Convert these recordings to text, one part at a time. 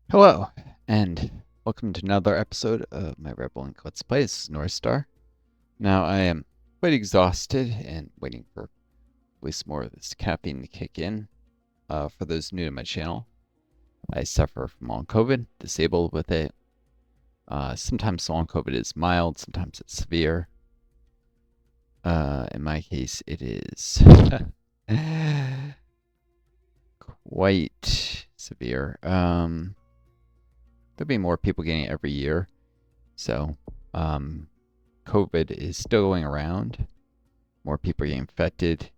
Hello, and welcome to another episode of my Rebel Link Let's Play. This is Northstar. Now, I am quite exhausted and waiting for at least more of this caffeine to kick in. For those new to my channel, I suffer from long COVID, disabled with it. Sometimes long COVID is mild, sometimes it's severe. In my case, it is quite severe. There'll be more people getting it every year. So, COVID is still going around. More people are getting infected.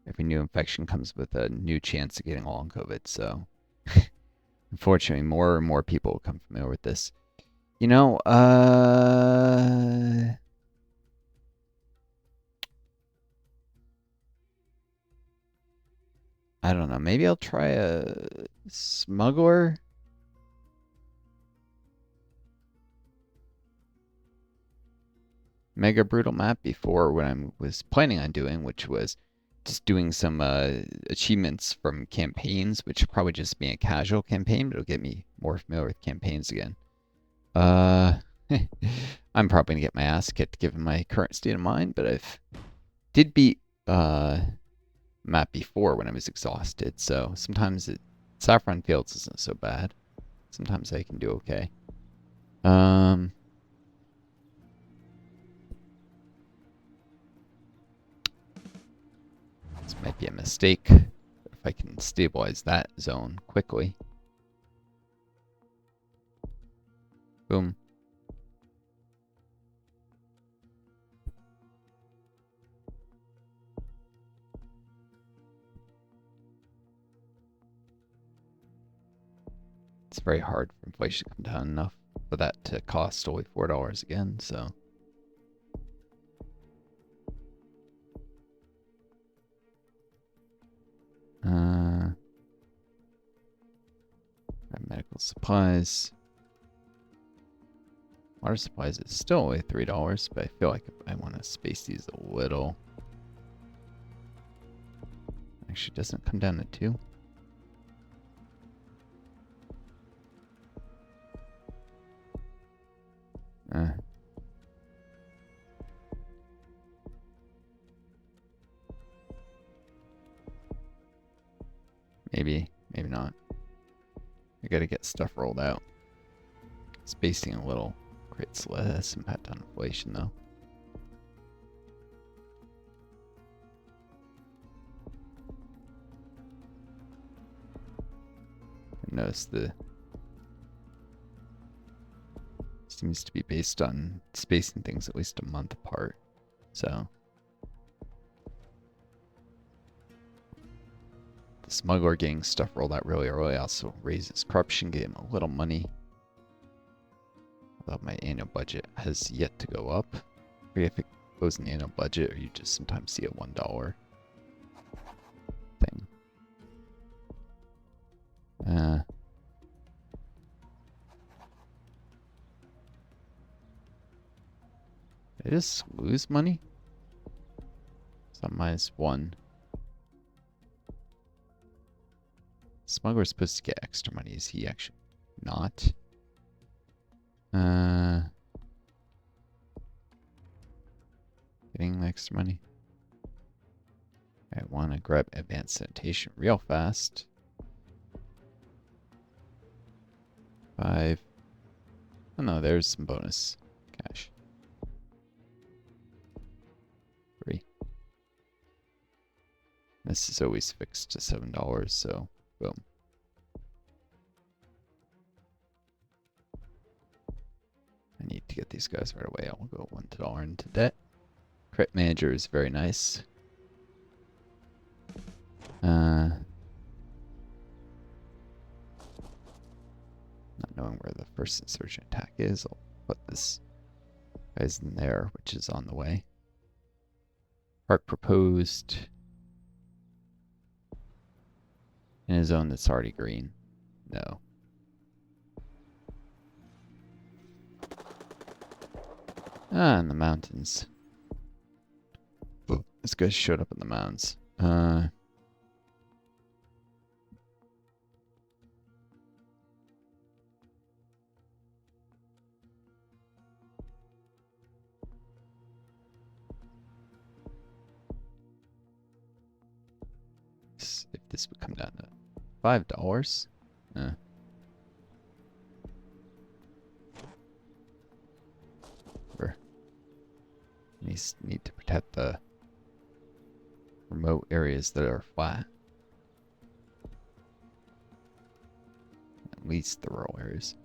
Every new infection comes with a new chance of getting long COVID. So, unfortunately, more and more people will become familiar with this. You know, I don't know. Maybe I'll try a Smuggler. Mega brutal map before what I was planning on doing, which was just doing some achievements from campaigns, which will probably just be a casual campaign, but it'll get me more familiar with campaigns again. I'm probably gonna get my ass kicked given my current state of mind, but I've did beat map before when I was exhausted, so sometimes Saffron Fields isn't so bad. Sometimes I can do okay. This might be a mistake. If I can stabilize that zone quickly. Boom. It's very hard for inflation to come down enough for that to cost only $4 again, so. Medical supplies. Water supplies is still only $3, but I feel like if I want to space these a little. Actually, doesn't come down to 2. Maybe, maybe not. I gotta get stuff rolled out. Spacing a little creates less impact on inflation, though. I notice the seems to be based on spacing things at least a month apart. So the smuggler getting stuff rolled out really early also raises corruption, getting a little money. Although my annual budget has yet to go up. I forget if it goes in the annual budget or you just sometimes see a $1 thing. Did I just lose money? So -1. Smuggler's supposed to get extra money. Is he actually not? Getting extra money. I want to grab advanced sanitation real fast. 5. Oh no, there's some bonus cash. 3. This is always fixed to $7, so boom. I need to get these guys right away. I'll go $1 into debt. Crit manager is very nice. Not knowing where the first insurgent attack is, I'll put this guy's in there, which is on the way. Park proposed in a zone that's already green. No. In the mountains. This guy showed up in the mountains. this would come down to $5. Need to protect the remote areas that are flat. At least the rural areas.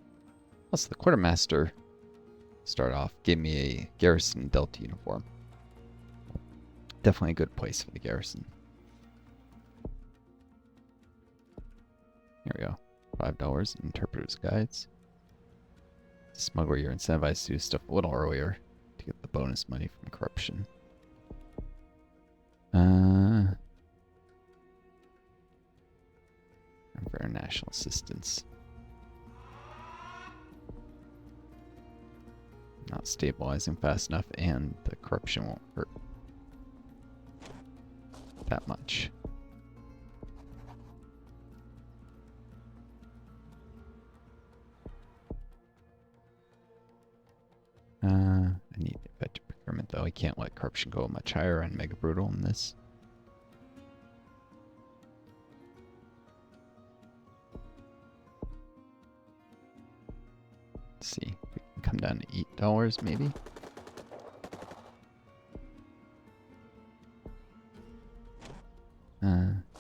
Also, the quartermaster start off gave me a garrison Delta uniform. Definitely a good place for the garrison. Here we go. $5 interpreter's guides. Smuggler, you're incentivized to do stuff a little earlier to get the bonus money from corruption. For international assistance. Not stabilizing fast enough, and the corruption won't hurt that much. I need effective procurement, though. I can't let corruption go much higher on Mega Brutal in this. Let's see. We can come down to $8, maybe.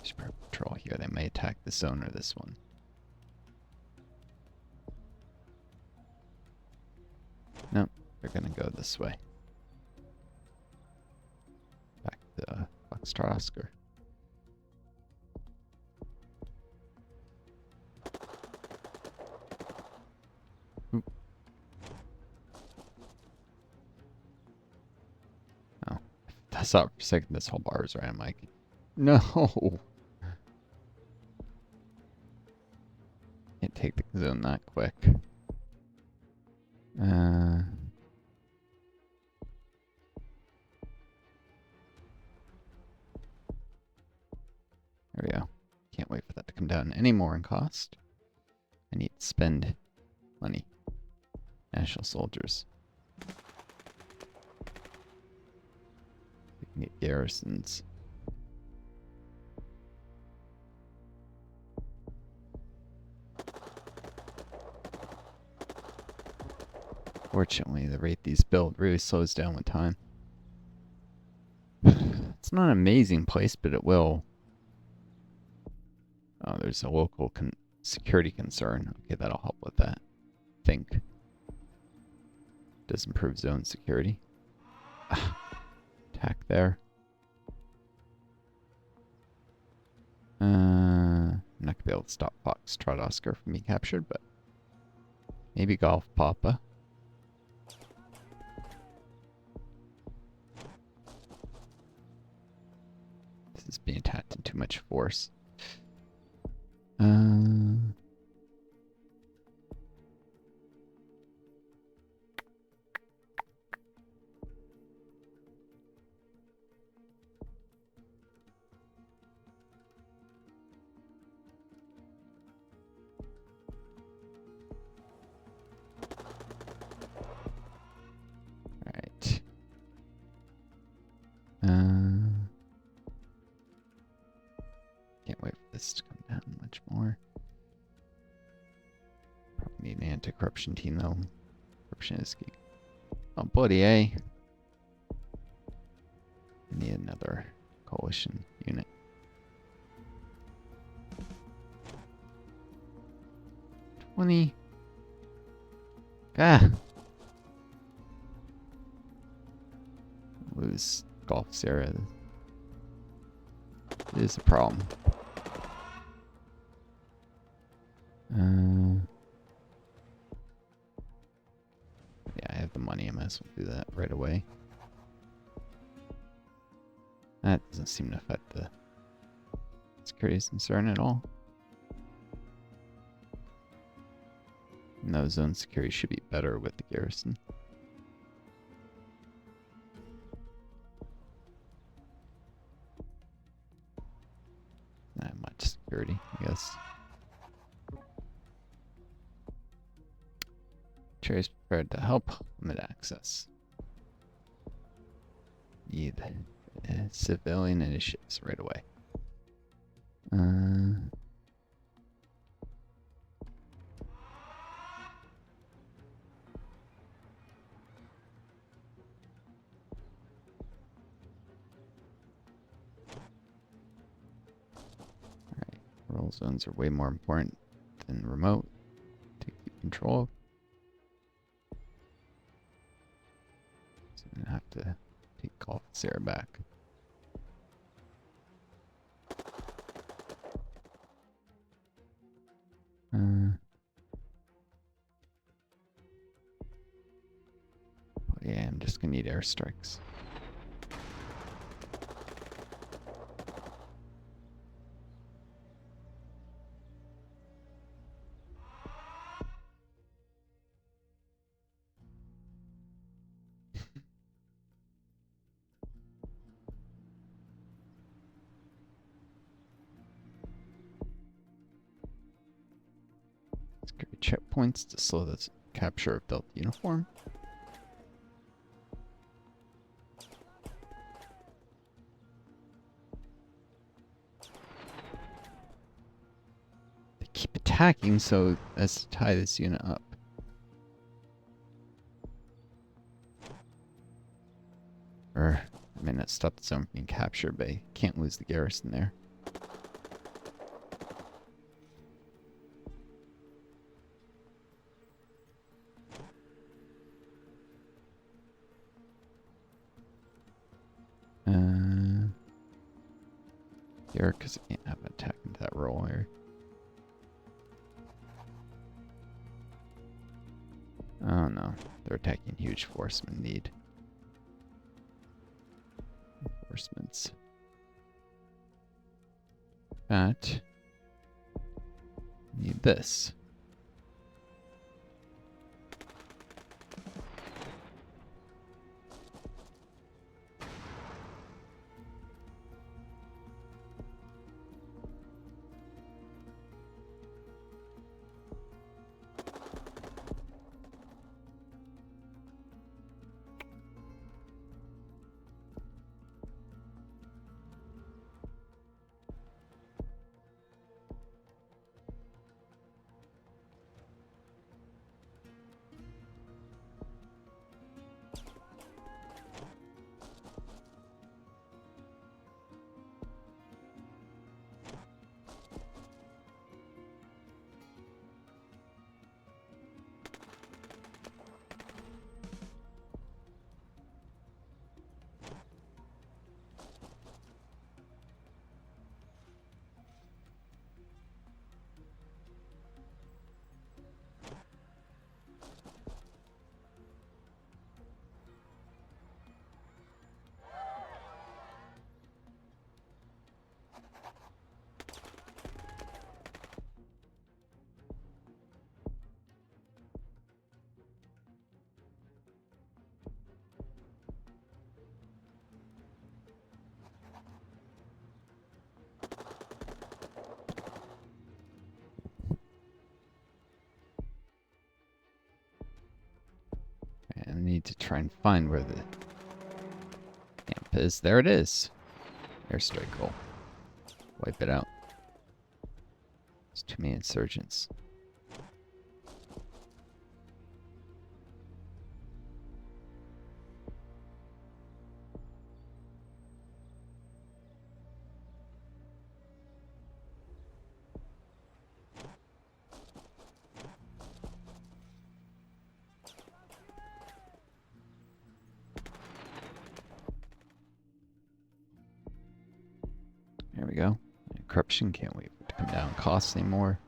Just patrol here. They may attack this zone or this one. Nope. They're gonna go this way. Back to Foxtrot Oscar. Oop. Oh. I thought for a second this whole bar was right. I'm like, no! Can't take the zone that quick. There we go. Can't wait for that to come down any more in cost. I need to spend money. National soldiers. We can get garrisons. Fortunately, the rate these build really slows down with time. It's not an amazing place, but it will. Oh, there's a local security concern. Okay, that'll help with that. I think. Does improve zone security. Attack there. I'm not gonna be able to stop Foxtrot Oscar from being captured, but maybe Golf Papa. This is being attacked in too much force. Alright. Can't wait for this to come down much more. Probably need an anti-corruption team though. Corruption is key. Oh, bloody A. I need another coalition unit. $20. Ah! Lose Gulf Sierra. It is a problem. Yeah, I have the money. I might as well do that right away. That doesn't seem to affect the security concern at all. No, zone security should be better with the garrison. Not much security, I guess. Cherry's prepared to help limit access. Need civilian initiatives right away. Control zones are way more important than remote to keep control. So I'm gonna have to take Gulf Sarah back. Yeah, I'm just gonna need airstrikes. Let's create checkpoints to slow the capture of Delta uniform. They keep attacking, so let's tie this unit up. Or I may not stop the zone from being captured, but I can't lose the garrison there. Here, because I can't have an attack into that roll here. Oh no, they're attacking huge force. I'm gonna need reinforcements. That. Need this. I need to try and find where the camp is. There it is. Airstrike goal. Wipe it out. There's too many insurgents. There we go. Corruption, can't wait for it to come down costs anymore.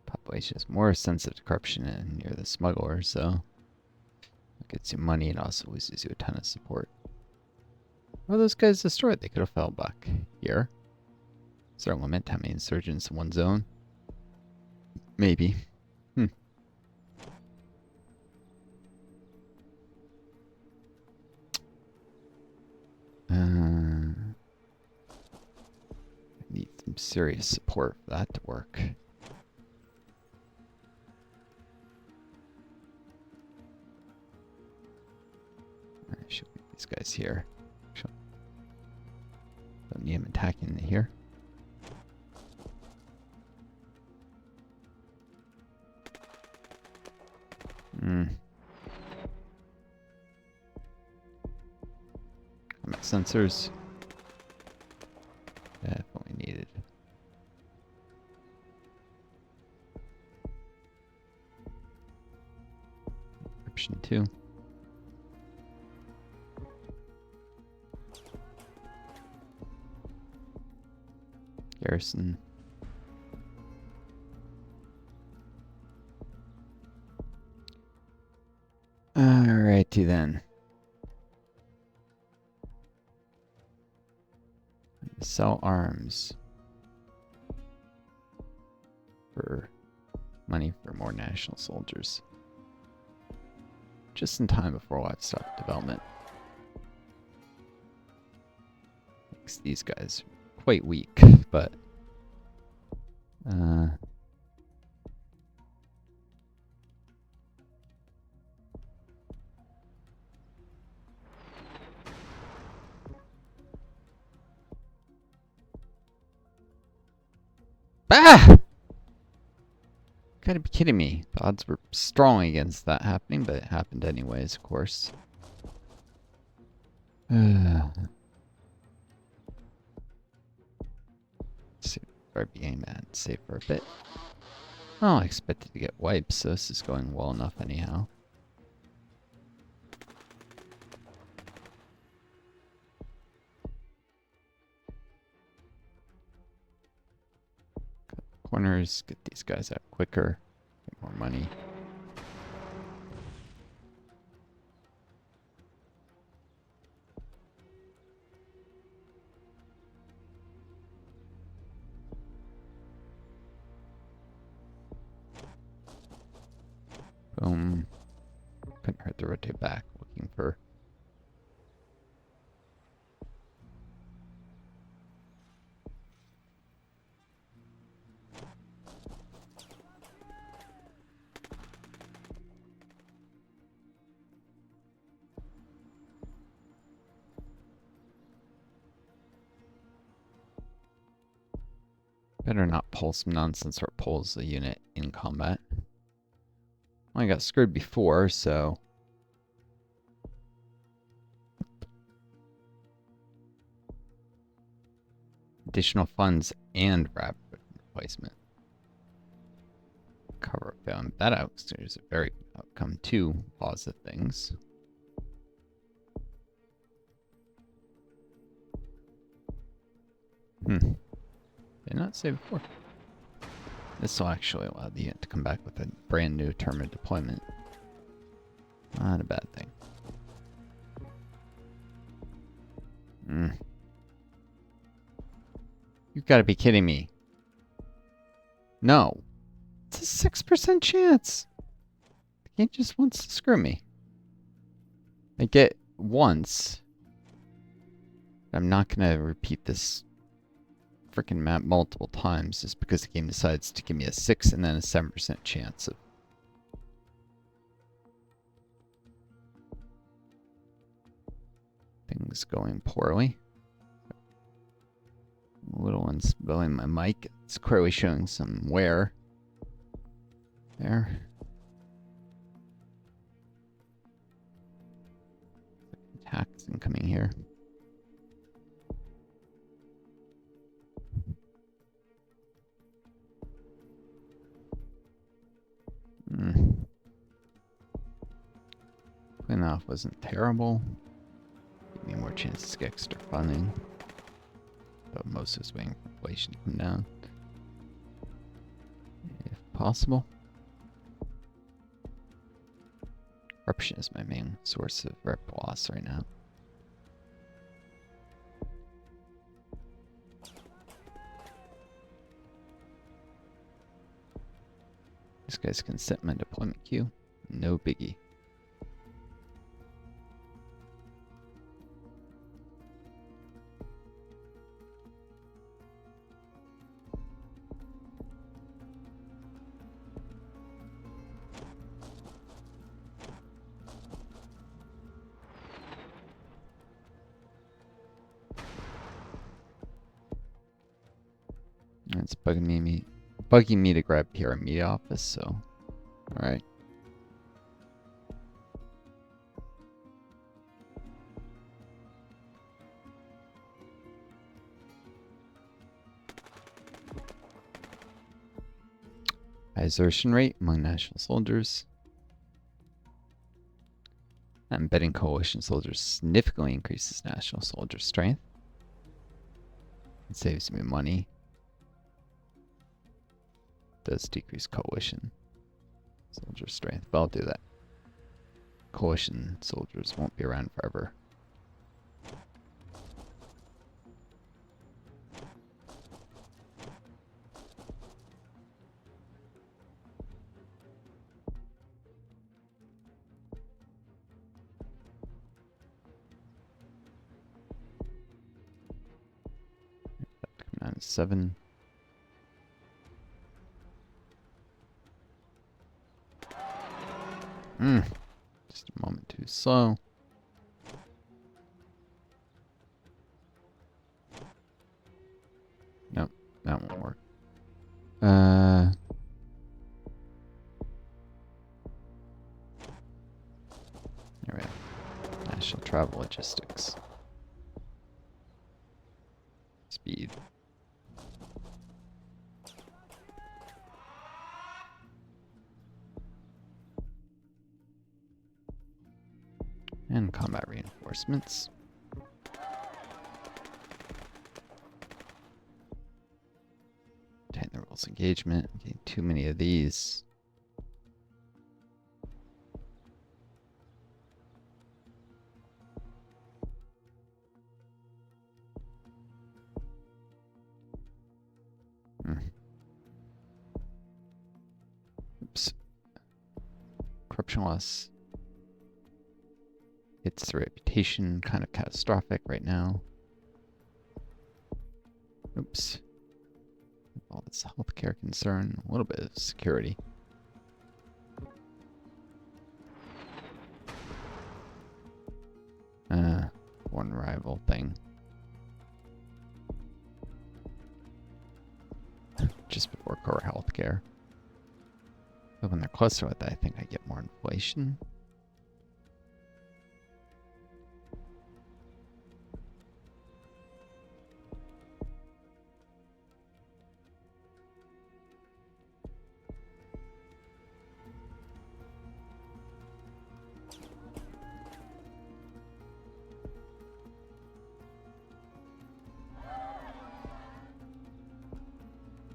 Population is more sensitive to corruption and you're the smuggler, so it gets you money and also loses you a ton of support. Well, those guys destroyed. They could have fell back here. Is there a limit to how many insurgents in one zone? Maybe. I need some serious support for that to work. I should leave these guys here. Don't need them attacking here. Sensors. option 2. Garrison. Alrighty then. Sell arms for money for more national soldiers. Just in time before livestock development. Makes these guys quite weak, but ah! Gotta be kidding me. The odds were strong against that happening, but it happened anyways, of course. See if I became mad. Save for a bit. Well, I expected to get wipes, so this is going well enough anyhow. Cut the corners, get these guys out quicker, get more money. Boom. Couldn't hurt to rotate back, looking for... Better not pull some nonsense or pulls the unit in combat. Well, I got screwed before, so... Additional funds and rapid replacement. Cover film. That is a very good outcome too. Positive things. Did I not say before? This will actually allow the unit to come back with a brand new term of deployment. Not a bad thing. You've got to be kidding me. No. It's a 6% chance. The game just wants to screw me. I get once. I'm not going to repeat this freaking map multiple times just because the game decides to give me a 6 and then a 7% chance of things going poorly. Little one's blowing my mic. It's clearly showing some wear there. Attacks incoming here. Clean off wasn't terrible. Give me more chances to get extra funding. But most is waiting for inflation to come down. If possible. Corruption is my main source of rep loss right now. These guys can set my deployment queue. No biggie. It's bugging me to grab PR media office, so alright. High desertion rate among national soldiers. Embedding coalition soldiers significantly increases national soldier strength. It saves me money. Does decrease coalition soldier strength, but I'll do that. Coalition soldiers won't be around forever. Come down to 7. Just a moment too slow. Nope, that won't work. There we go. National travel logistics. Speed. And combat reinforcements. Obtain the rules engagement. Okay, too many of these. Oops. Corruption loss. It's the reputation, kind of catastrophic right now. Oops. All this healthcare concern, a little bit of security. One rival thing. Just before core healthcare. But when they're closer with that, I think I get more inflation.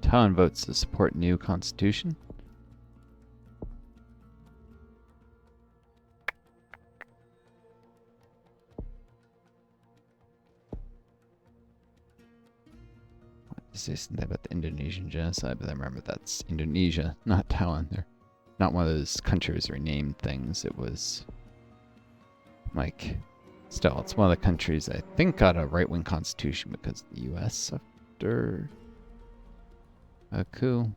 Talon votes to support new constitution. What say something about the Indonesian genocide, but I remember that's Indonesia, not Talon. They're not one of those countries renamed things. It was like, still, it's one of the countries I think got a right-wing constitution because of the U.S. after a coup.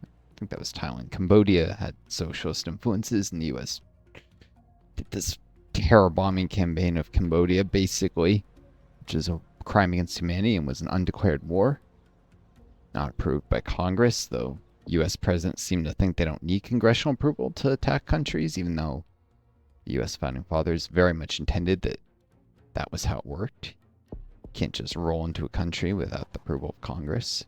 I think that was Thailand. Cambodia had socialist influences, and the U.S. did this terror bombing campaign of Cambodia, basically, which is a crime against humanity and was an undeclared war. Not approved by Congress, though U.S. presidents seem to think they don't need congressional approval to attack countries, even though the U.S. founding fathers very much intended that that was how it worked. You can't just roll into a country without the approval of Congress.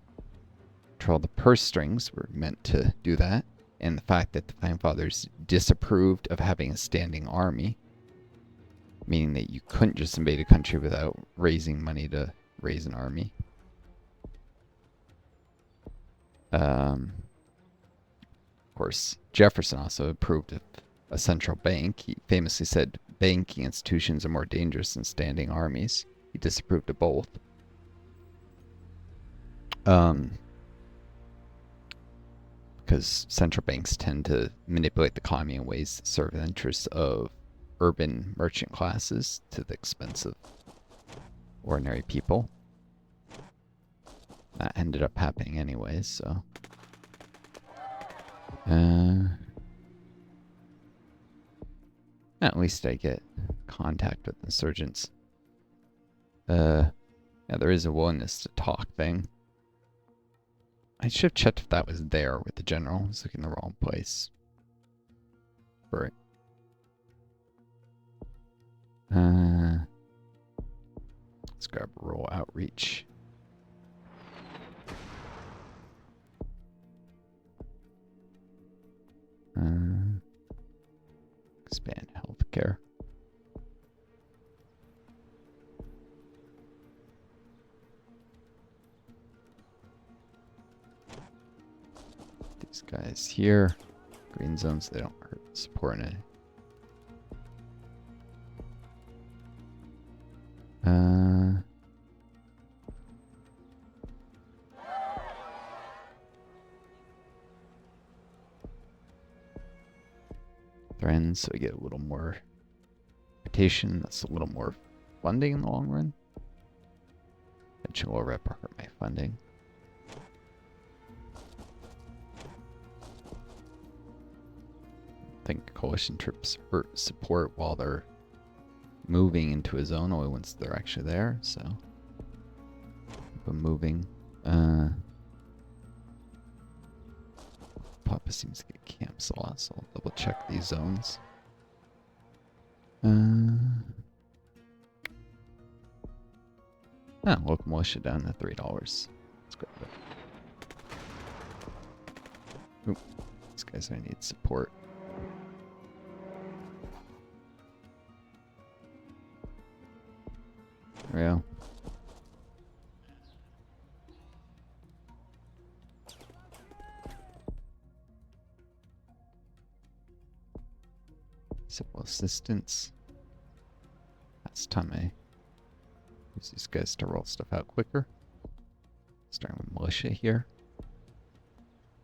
Control the purse strings were meant to do that, and the fact that the founding fathers disapproved of having a standing army, meaning that you couldn't just invade a country without raising money to raise an army. Of course, Jefferson also approved of a central bank. He famously said banking institutions are more dangerous than standing armies. He disapproved of both. Because central banks tend to manipulate the economy in ways that serve the interests of urban merchant classes to the expense of ordinary people. That ended up happening anyways, so. At least I get contact with insurgents. Yeah, there is a willingness to talk thing. I should have checked if that was there with the general. I was looking in the wrong place for it. Let's grab rural outreach. Expand healthcare. care. These guys here, green zones, they don't hurt support it. Friends, so I get a little more reputation. That's a little more funding in the long run. Eventually will hurt my funding. I think coalition troops hurt support while they're moving into a zone, only once they're actually there, so keep them moving. Papa seems to get camps a lot, so I'll double check these zones. Local militia down to $3. Let's grab it. Oop, these guys I need support. There we go. Civil assistance. That's time I use these guys to roll stuff out quicker. Starting with militia here.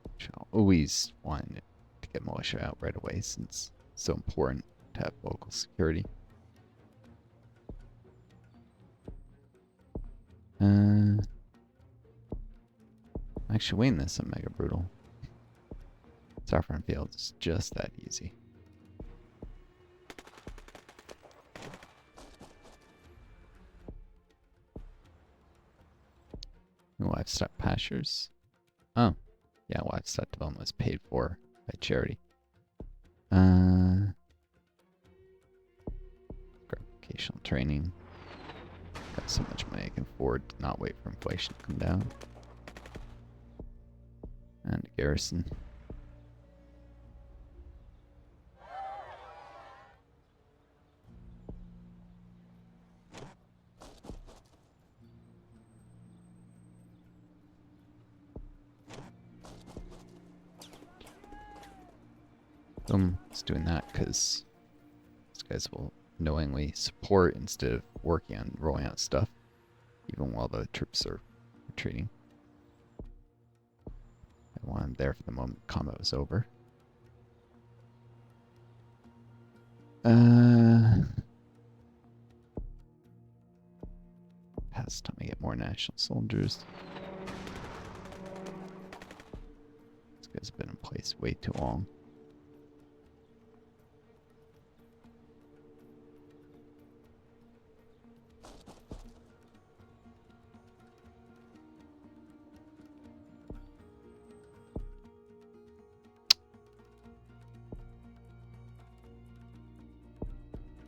Which I'll always want to get militia out right away since it's so important to have local security. I'm actually winning this on Mega Brutal. Saffron Fields is just that easy. Livestock pastures. Oh, yeah, livestock development was paid for by charity. Vocational training. Got so much money I can afford to not wait for inflation to come down. And a garrison. It's doing that because these guys will knowingly support instead of working on rolling out stuff, even while the troops are retreating. I want them there for the moment combat was over. Past time I get more national soldiers. These guys have been in place way too long.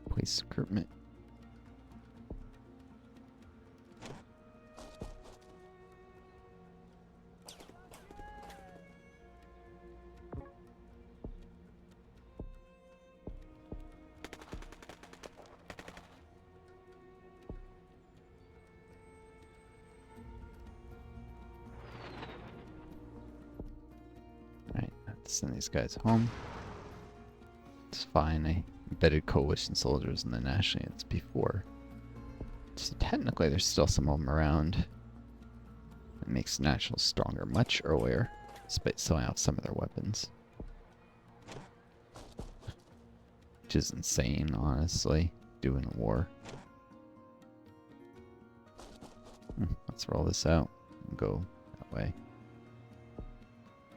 Police recruitment. Alright, let's send these guys home. It's fine. I embedded coalition soldiers in the national units before. So technically there's still some of them around. It makes the nationals stronger much earlier, despite selling out some of their weapons. Which is insane, honestly, doing a war. Let's roll this out and go that way.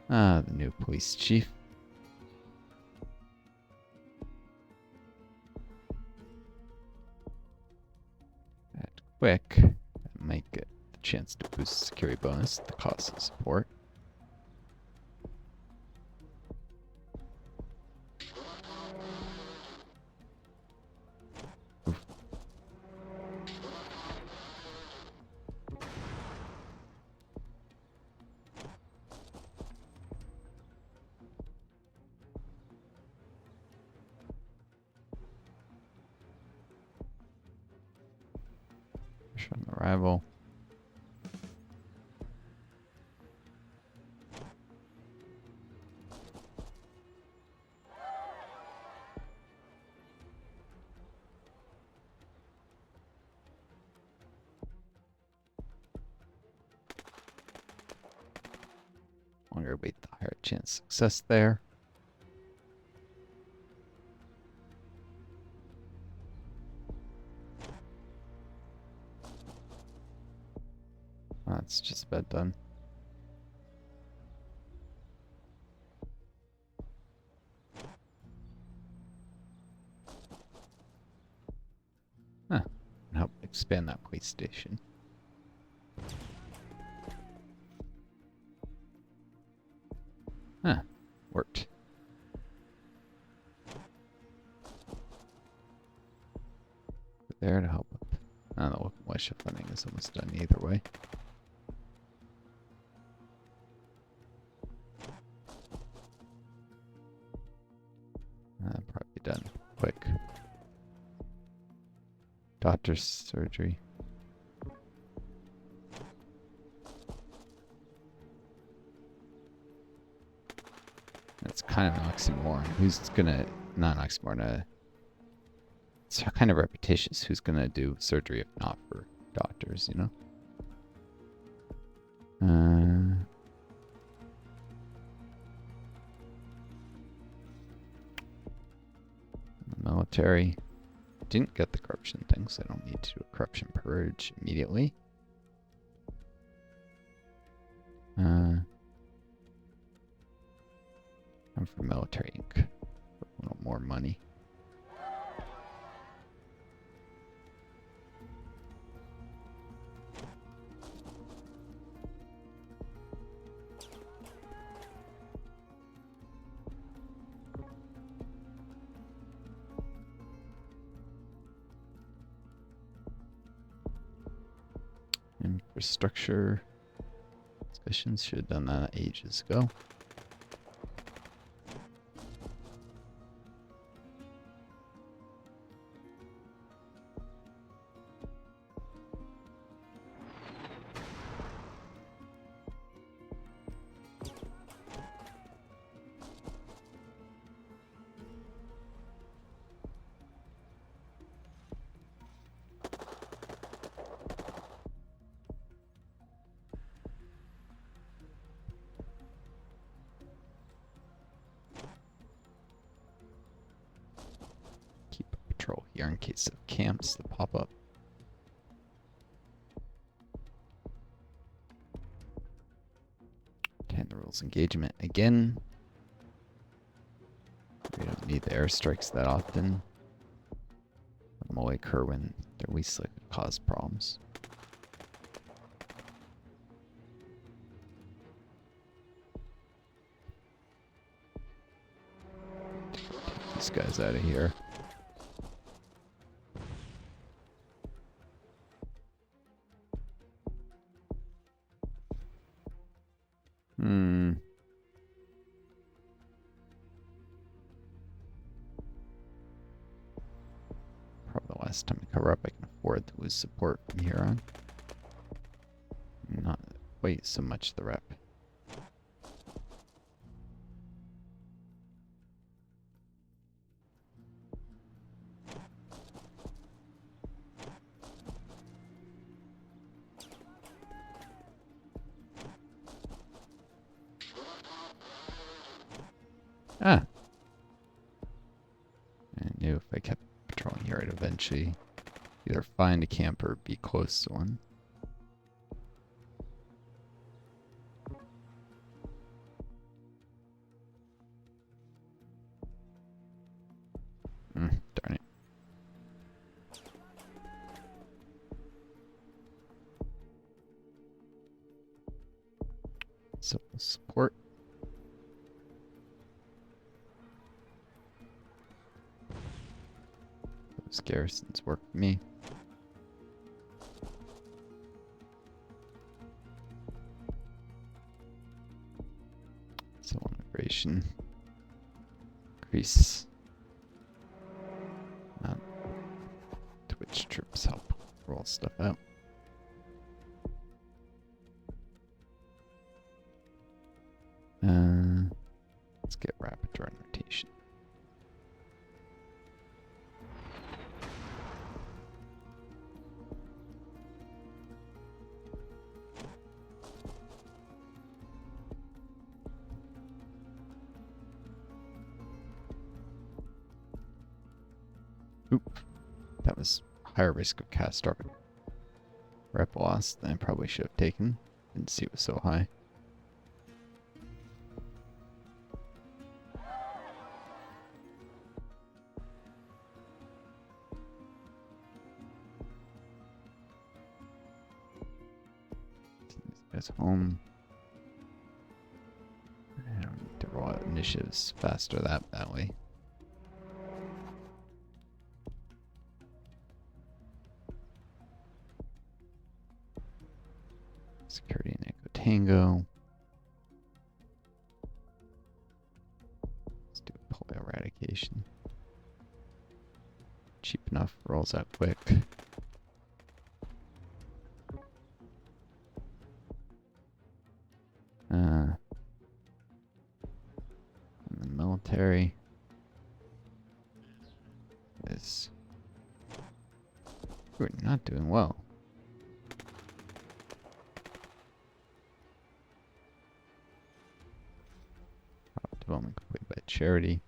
The new police chief. Quick, that might get the chance to boost the security bonus at the cost of support. Oof. Travel. Longer wait, the higher chance of success there. That's just about done. Huh. Help expand that way station. Huh. Worked. There to help up. I don't know what funding is almost done either way. Probably done quick. Doctor's surgery. That's kind of an oxymoron. Who's gonna, not an oxymoron, it's kind of repetitious. Who's gonna do surgery if not for doctors, you know? Military. Didn't get the corruption thing, so I don't need to do a corruption purge immediately. I'm for military ink. For a little more money. Infrastructure. Discussions should have done that ages ago. Here in case of camps that pop up. And the rules engagement again. We don't need the airstrikes that often. Them only occur when they're least likely to cause problems. Take these guys out of here. Probably the last time I cover up, I can afford to lose support from here on. Not quite so much the rep. Ah. I knew if I kept patrolling here, I'd eventually either find a camp or be close to one. Darn it. So support. Those garrisons work for me. So immigration. Increase. Twitch troops help roll stuff out. Let's get rapid drone rotation. Oop. That was higher risk of catastrophic rep loss than I probably should have taken. Didn't see it was so high. It's home. I don't need to roll out initiatives faster that way. Security and Echo Tango. Let's do polio eradication. Cheap enough, rolls out quick. And the military is we're not doing well. Development completed by charity.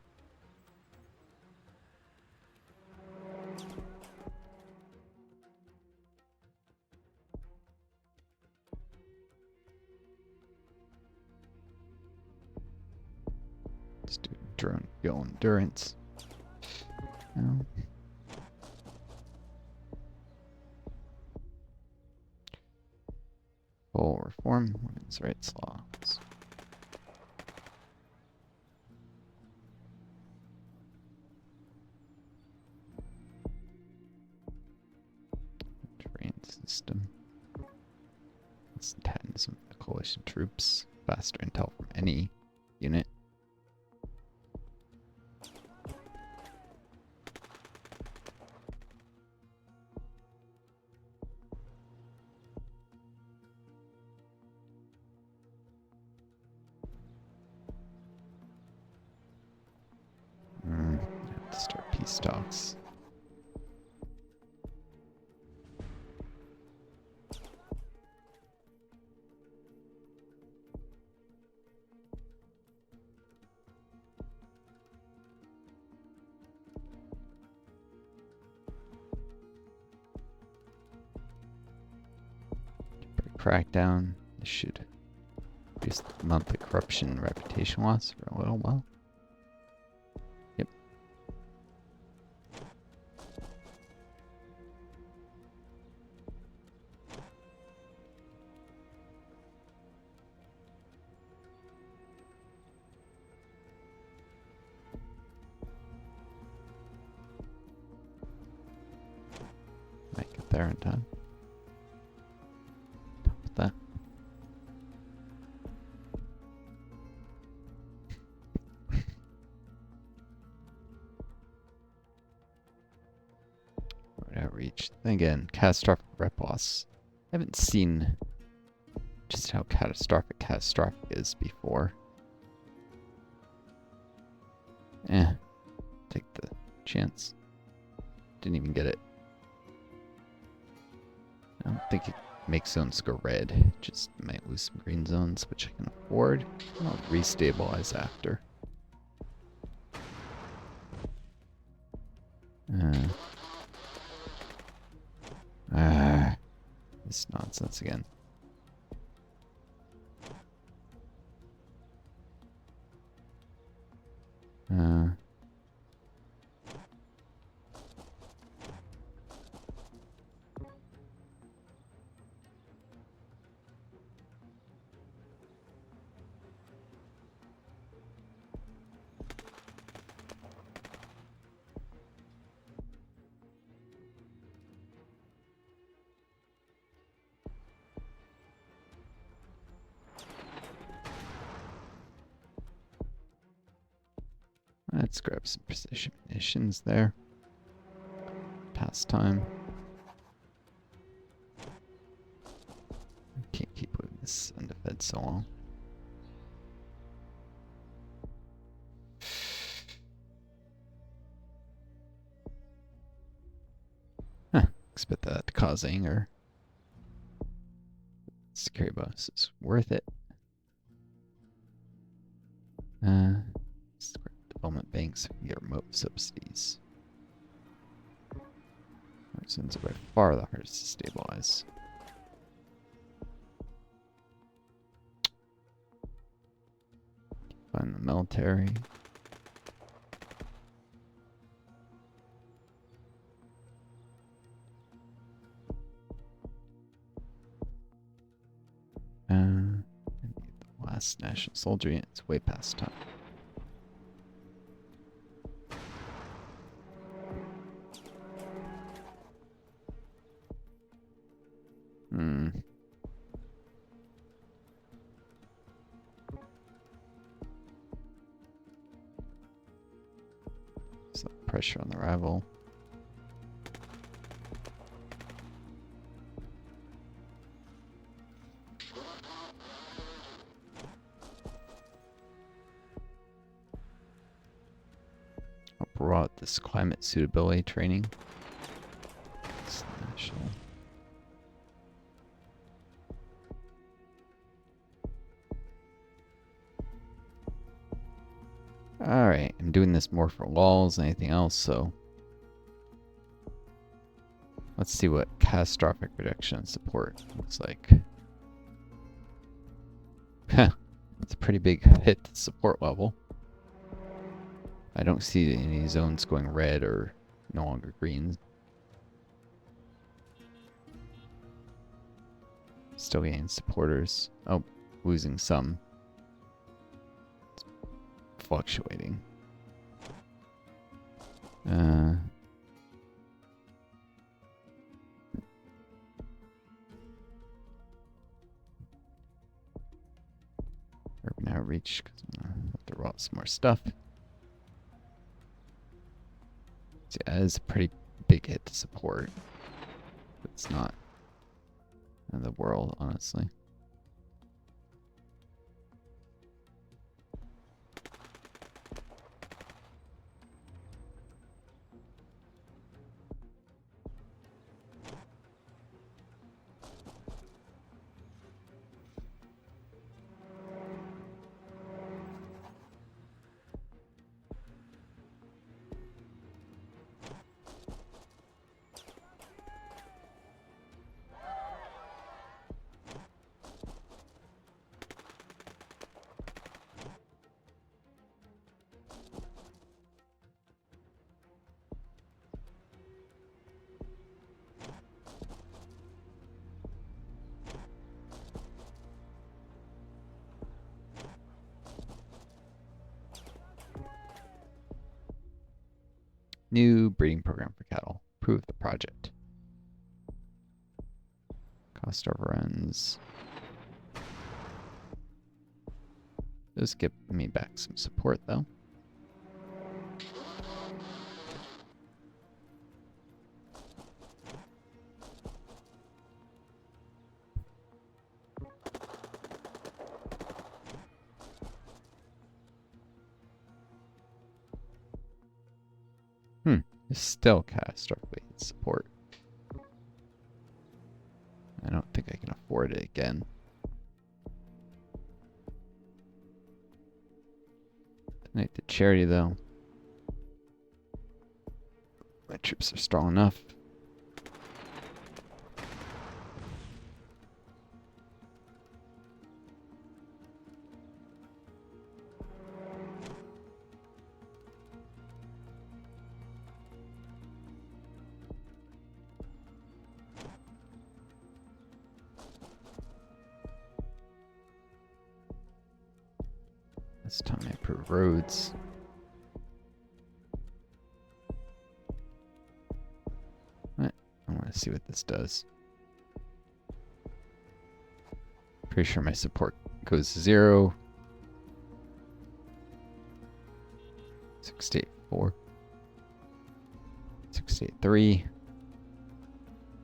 Let's do drone go endurance. No. Full reform women's rights laws. Terrain system. Antagonism of the coalition troops. Faster intel from any unit. Have to start peace talks. Crackdown. This should reduce the monthly corruption and reputation loss for a little while. Yep. Might get there in time. That. Outreach. Then again, catastrophic rep loss. I haven't seen just how catastrophic is before. Take the chance. Didn't even get it. I don't think it makes zones go red. Just might lose some green zones, which I can afford. I'll restabilize after. This nonsense again. Let's grab some precision munitions there. Pass time. I can't keep leaving this undefed so long. but that causing or security bonus is worth it. Development banks can get remote subsidies. Since are by far the hardest to stabilize. Find the military. And the last national soldier unit. It's way past time. So pressure on the rival. I brought this climate suitability training. It's national. Alright, I'm doing this more for lulls than anything else, so let's see what catastrophic reduction support looks like. Huh, it's a pretty big hit to support level. I don't see any zones going red or no longer green. Still gaining supporters. Oh, losing some. It's fluctuating. Urban outreach, because I'm gonna have to roll out some more stuff. See, that is a pretty big hit to support. It's not in the world, honestly. New breeding program for cattle. Approve the project. Cost overruns. Does give me back some support though. Still catastrophically support. I don't think I can afford it again. Donate to charity though. My troops are strong enough. This time I improve roads. What? I want to see what this does. Pretty sure my support goes to 0. 684. 683.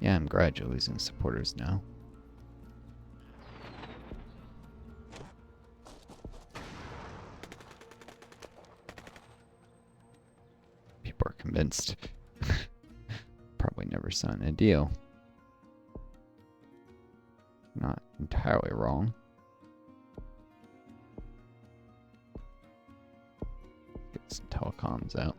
Yeah, I'm gradually losing supporters now. People are convinced. Probably never never sign a deal. Not entirely wrong. Get some telecoms out.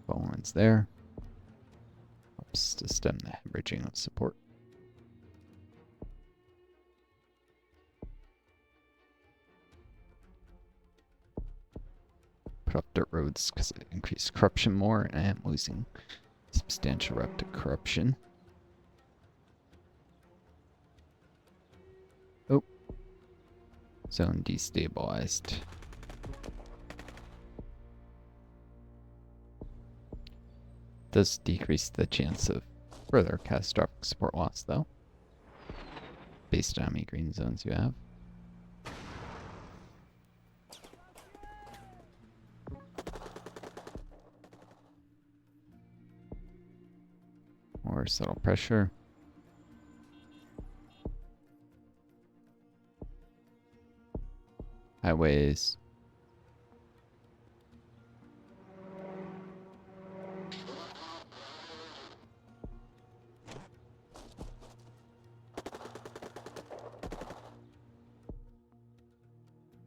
Phone lines there. Helps to stem the hemorrhaging of support. Put up dirt roads because it increased corruption more, and I am losing substantial rep to corruption. Oh. Zone destabilized. Does decrease the chance of further catastrophic support loss, though, based on how many green zones you have. More subtle pressure. Highways.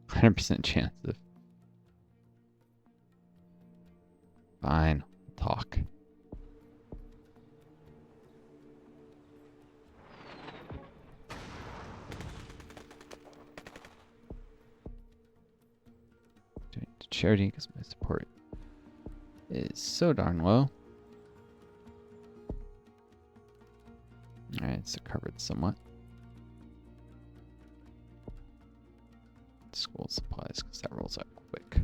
%100% chance of. Fine, we'll talk. Doing it to charity because my support is so darn low. Alright, it's covered somewhat. School supplies because that rolls out quick.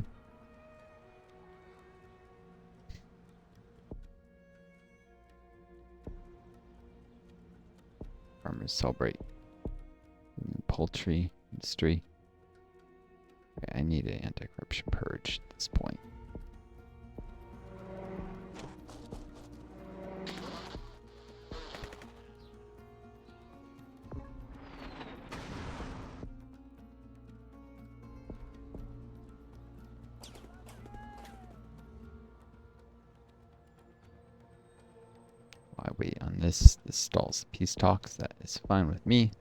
Farmers celebrate poultry industry. Okay, I need an anti-corruption purge at this point. I wait on this. This stalls the peace talks. That is fine with me.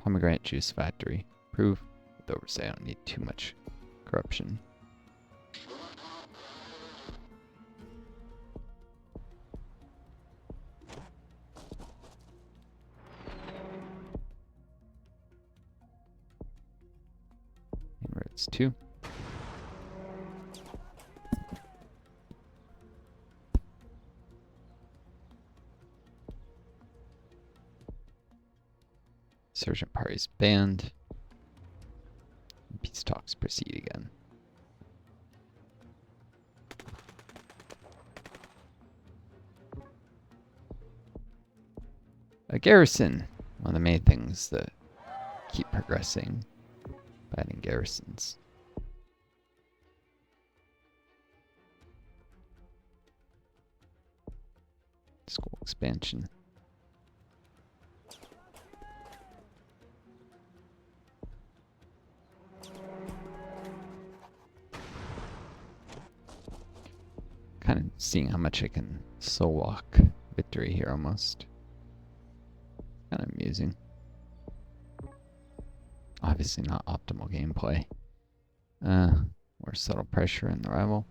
Pomegranate juice factory. Prove with oversight. I don't need too much corruption. Inroads 2. Insurgent parties banned. Peace talks proceed again. A garrison. One of the main things that keep progressing by adding garrisons. School expansion. Kind of seeing how much I can soul walk victory here almost. Kind of amusing. Obviously not optimal gameplay. More subtle pressure in the rival.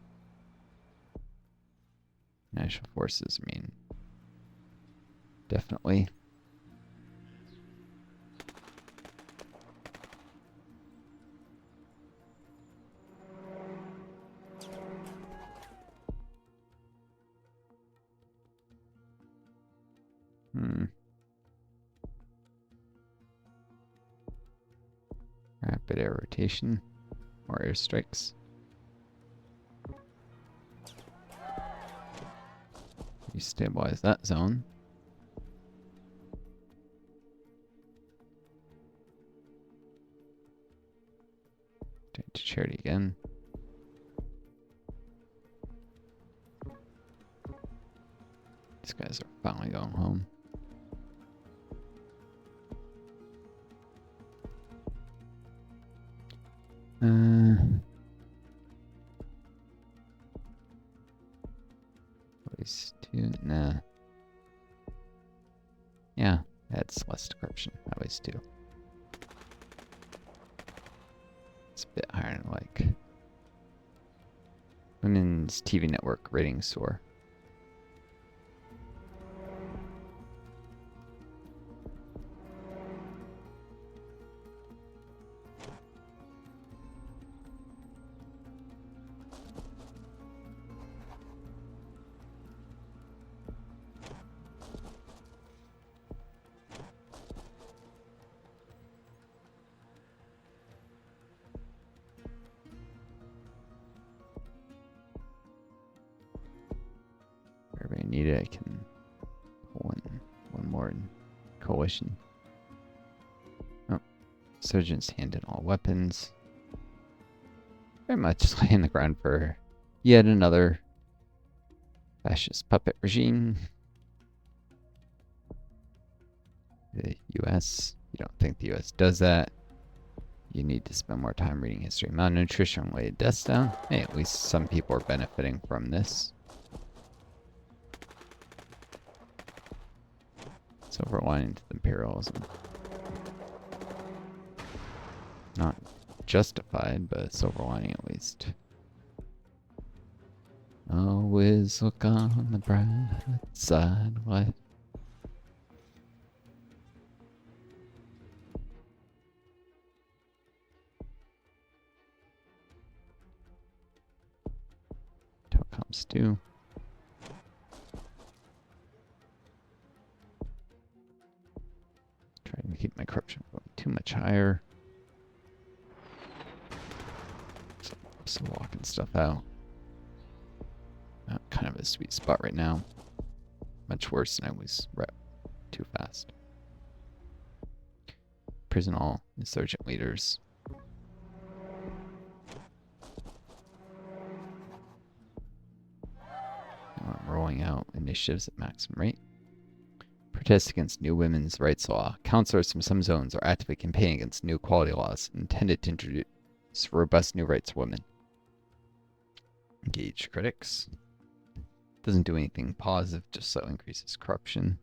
National forces, I mean, definitely. Rapid air rotation. More airstrikes. You stabilize that zone. Donate to charity again. These guys are finally going home. Waste 2, nah. Yeah, that's less decryption. That waste 2. It's a bit higher than like. Women's TV network ratings soar. Wherever I need it, I can pull in one more in coalition. Oh, surgeons hand in all weapons. Very much laying the ground for yet another fascist puppet regime. The US, you don't think the US does that. You need to spend more time reading history. Malnutrition related deaths down. Hey, at least some people are benefiting from this. Silver lining to the imperialism. Not justified, but silver lining at least. Always look on the bright side of life. Telecoms too. Trying to keep my corruption going too much higher. So walking stuff out. Kind of a sweet spot right now. Much worse than I was. Right. Too fast. Prison all insurgent leaders. Now I'm rolling out initiatives at maximum rate. Protests against new women's rights law. Councillors from some zones are actively campaigning against new equality laws intended to introduce robust new rights for women. Engage critics. Doesn't do anything positive, just so increases corruption.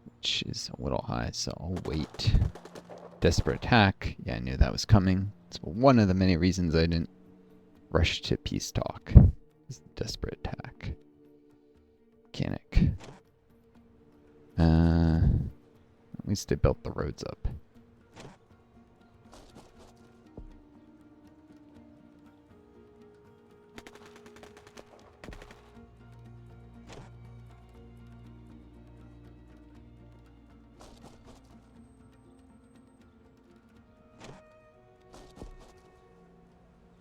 Which is a little high, so I'll wait. Desperate attack. Yeah, I knew that was coming. It's one of the many reasons I didn't rush to peace talk. Is the desperate attack. Mechanic. At least they built the roads up.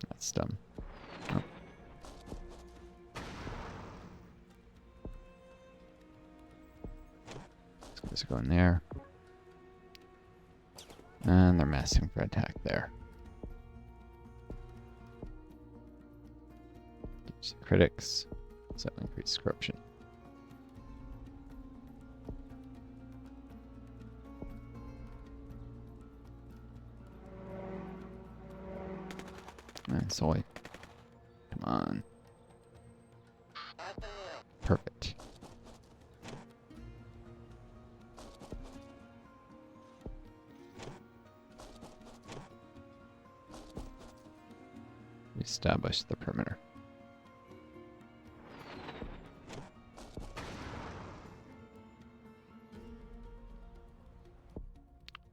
That's dumb. Oh. These guys are going there. And they're massing for attack there. Use the critics. So that increases corruption. And soy. Come on. Perfect. Establish the perimeter.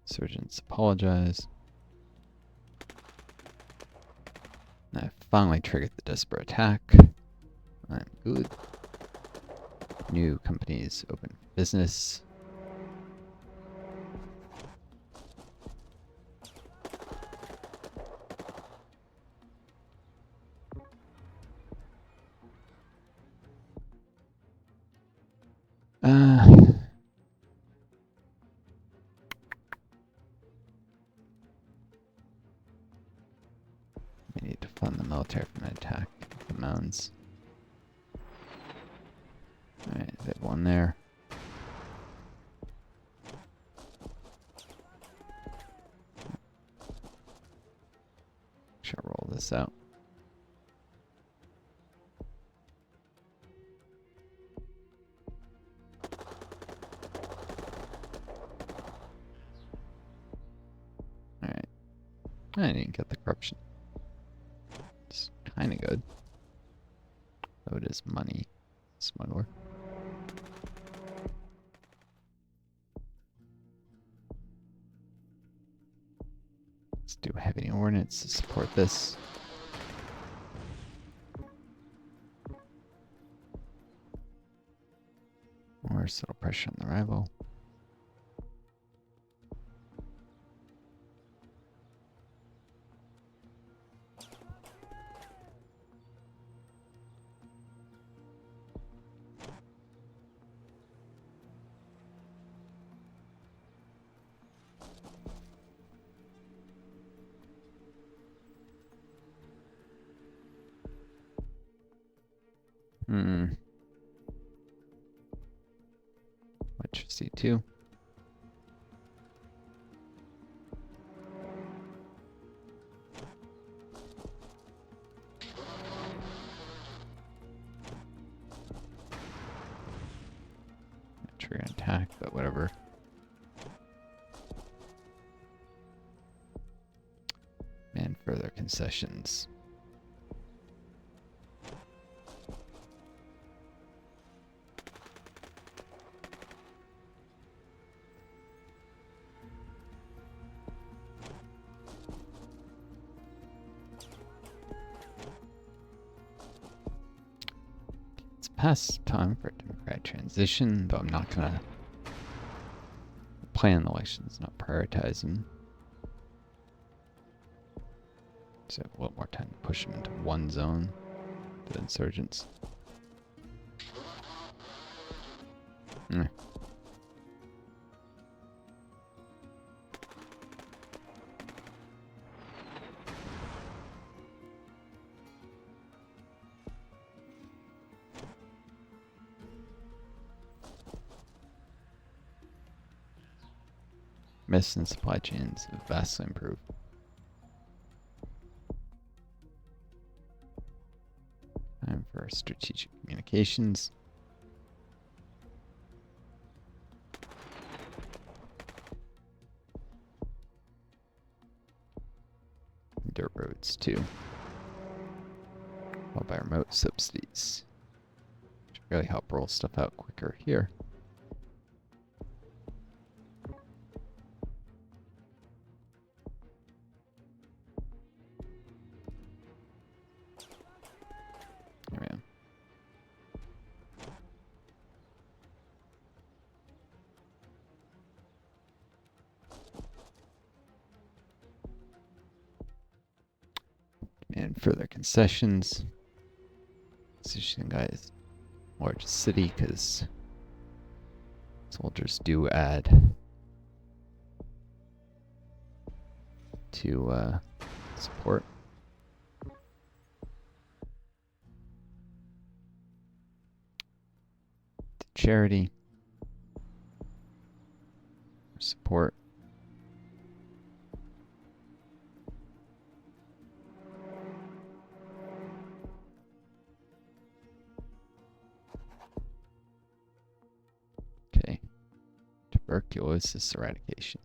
Surgeons apologize. I finally triggered the desperate attack. I'm good. New companies open business. We need to fund the military from an attack of the mounds. Alright, they have one there. Should roll this out. Alright. I didn't get the corruption. It's kinda good. Oh, it is money. Smuggler. Let's do a heavy ordnance to support this. More subtle pressure on the rival. Electricity too. Trigger attack, but whatever. And further concessions. It's past time for a democratic transition, though I'm not gonna plan elections, not prioritize them. So I have a little more time to push them into one zone, the insurgents. Medicine supply chains have vastly improved. Time for strategic communications. Dirt roads too. All by remote subsidies. Should really help roll stuff out quicker here. There we go. And further concessions. Decision guys, largest city, because soldiers do add to support. To charity. Support. Okay. Tuberculosis eradication.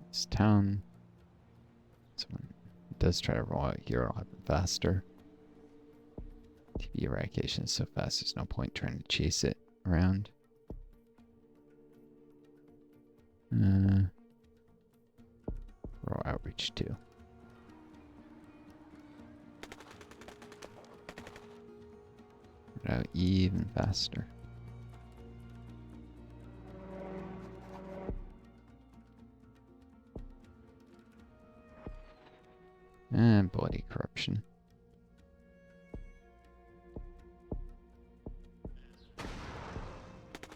This town. This one does try to roll out here, I'll have it faster. TB eradication is so fast, there's no point trying to chase it around. Rural outreach too. Out even faster. And bloody corruption.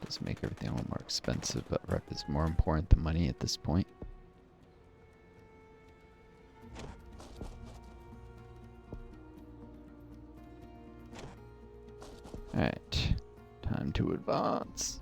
Does make everything a little more expensive, but rep is more important than money at this point. Alright, time to advance.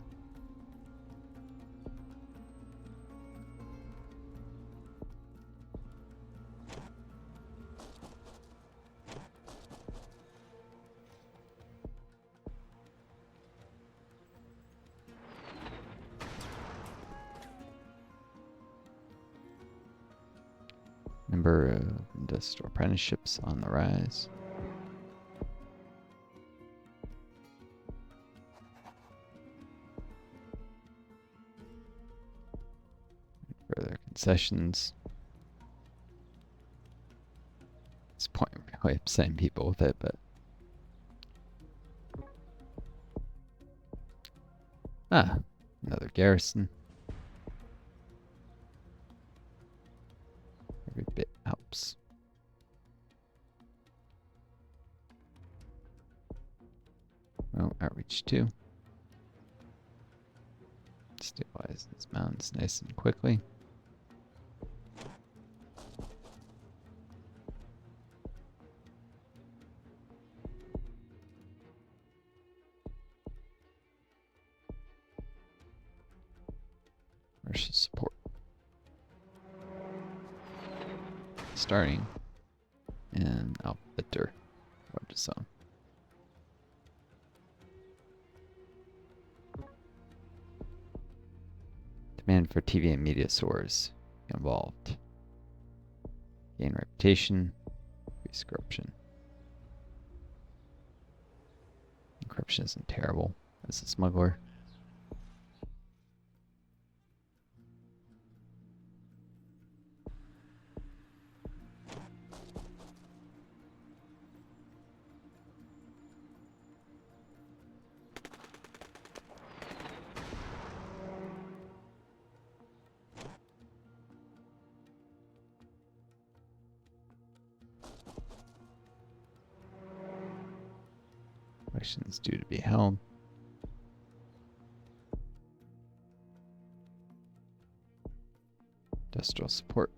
Number of industrial apprenticeships on the rise. Further concessions. At this point, I'm really upsetting people with it, but another garrison. Every bit helps. Oh, outreach 2. Stabilize these mountains nice and quickly. Commercial support. Starting in Alphabet zone. Demand for TV and media source involved. Gain reputation, increase corruption. Corruption isn't terrible as a smuggler. Elections due to be held. Industrial support.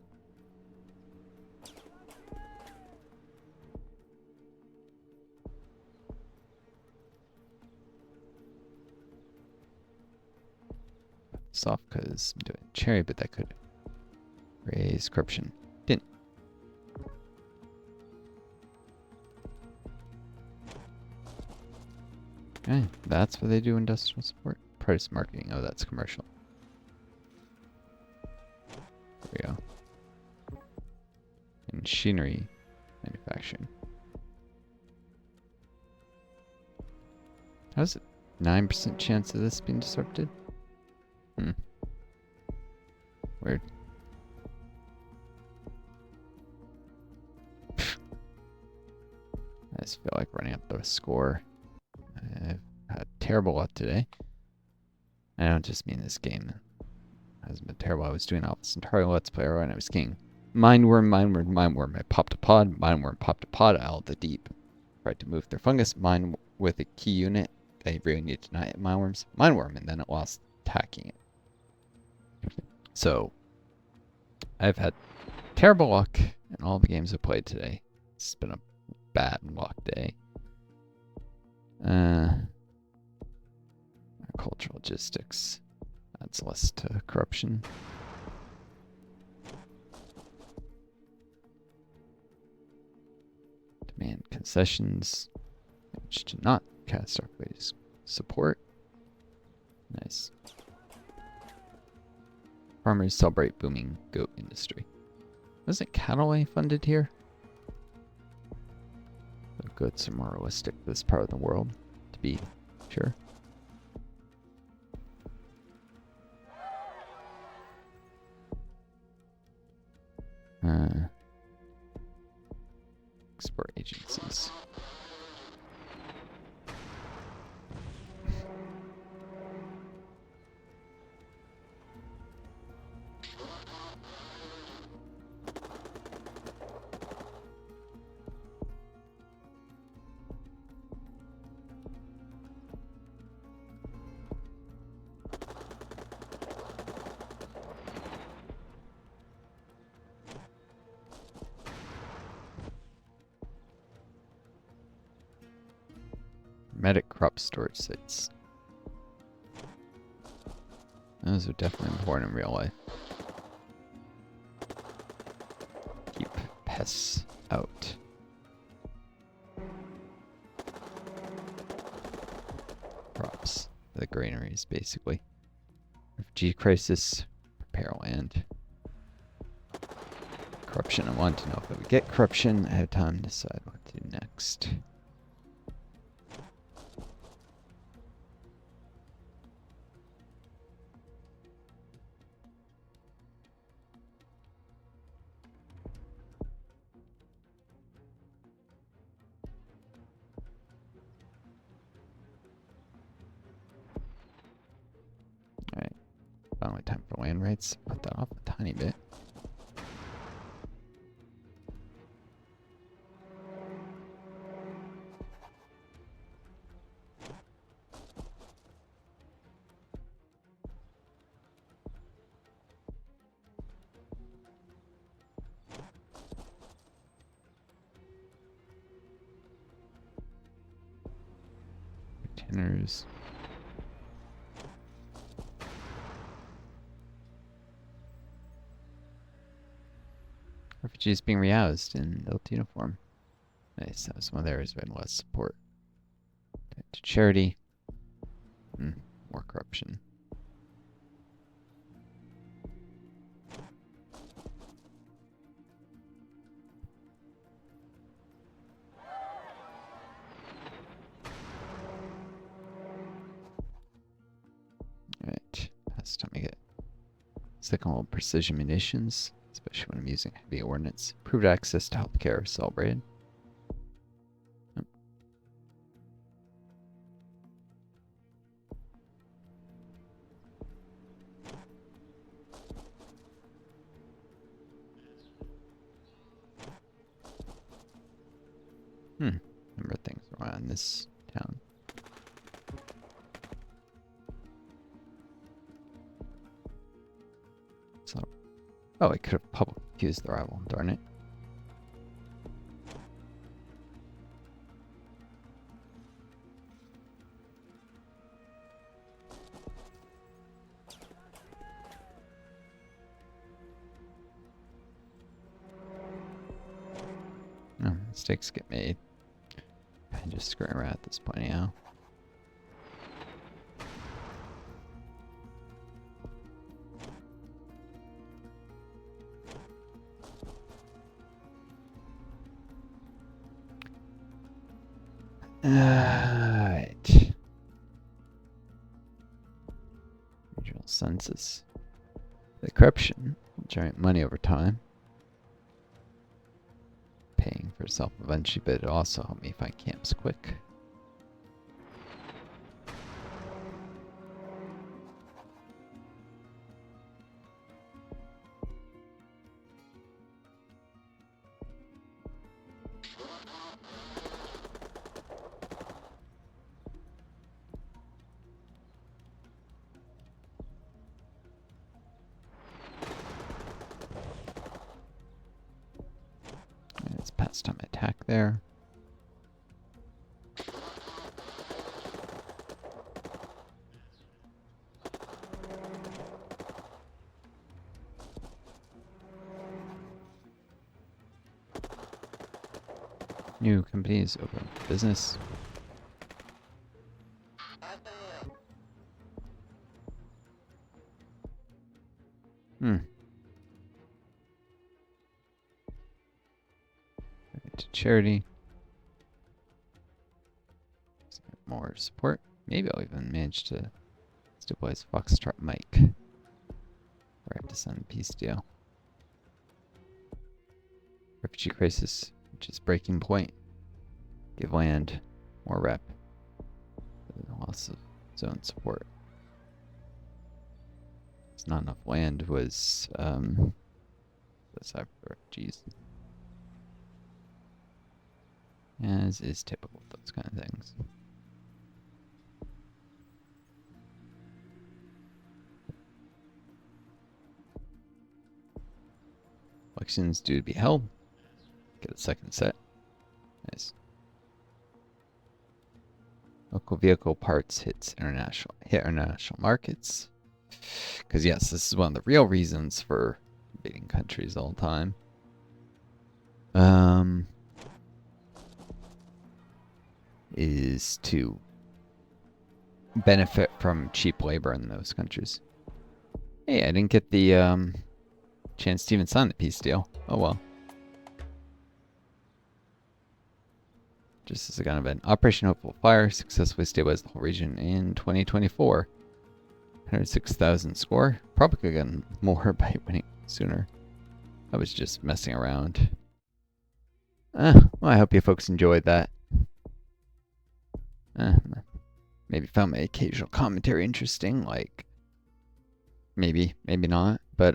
Soft because I'm doing cherry, but that could raise corruption. Didn't. Okay, that's what they do industrial support. Price marketing. Oh, that's commercial. There we go. Machinery manufacturing. How's it? 9% chance of this being disrupted? Weird. I just feel like running up the score. I've had terrible luck today. I don't just mean this game. It hasn't been terrible. I was doing Alpha Centauri Let's Play and I was getting Mindworm. I popped a pod. Mindworm popped a pod out of the deep. Tried to move their fungus. Mine with a key unit. They really need to deny it. Mindworm, and then it lost attacking it. So, I've had terrible luck in all the games I've played today. It's been a bad luck day. Cultural logistics adds less to corruption. Demand concessions. Which to not catastrophic support. Nice. Farmers celebrate booming goat industry. Wasn't cattle funded here? The goats are more realistic for this part of the world, to be sure. Export agencies. crop storage sites. Those are definitely important in real life. Keep pests out. Crops. The granaries, basically. Refugee crisis. Prepare land. Corruption. I want to know if I would get corruption. I have time to decide what to do next. Alright. Finally time for land rights. Put that off a tiny bit. Tenors. Refugees being rehoused in built uniform. Nice. That was one of the areas we had less support. To charity. More corruption. Alright. Last time I get second precision munitions, especially when I'm using heavy ordnance. Improved access to healthcare celebrated. Number of things around this town. So, oh, I could have publicly accused the rival. Darn it. No, mistakes get made. I'm just screwing around at this point now. Alright. Regional census. The corruption will generate money over time. Paying for itself eventually, but it'll also help me find camps quick. It's past time attack there. New companies open for business. To charity. More support. Maybe I'll even manage to stabilize Foxtrot Mike. Or I have to send a peace deal. Refugee crisis, which is breaking point. Give land more rep. Loss of zone support. It's not enough land was the side for refugees. As is typical of those kind of things. Elections due to be held. Get a second set. Nice. Local vehicle parts hit international markets. Because yes, this is one of the real reasons for invading countries all the time. Is to benefit from cheap labor in those countries. Hey, I didn't get the chance to even sign the peace deal. Oh well. Just as a kind of an Operation Hopeful Fire successfully stabilized the whole region in 2024. 106,000 score. Probably could have gotten more by winning sooner. I was just messing around. Well, I hope you folks enjoyed that. Maybe found my occasional commentary interesting, like maybe not. But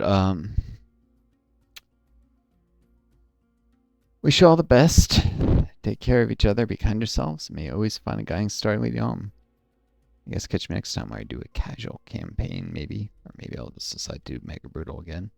wish you all the best. Take care of each other, be kind to yourselves. May you always find a guiding star to lead you home. I guess catch me next time where I do a casual campaign, maybe. Or maybe I'll just decide to do Mega Brutal again.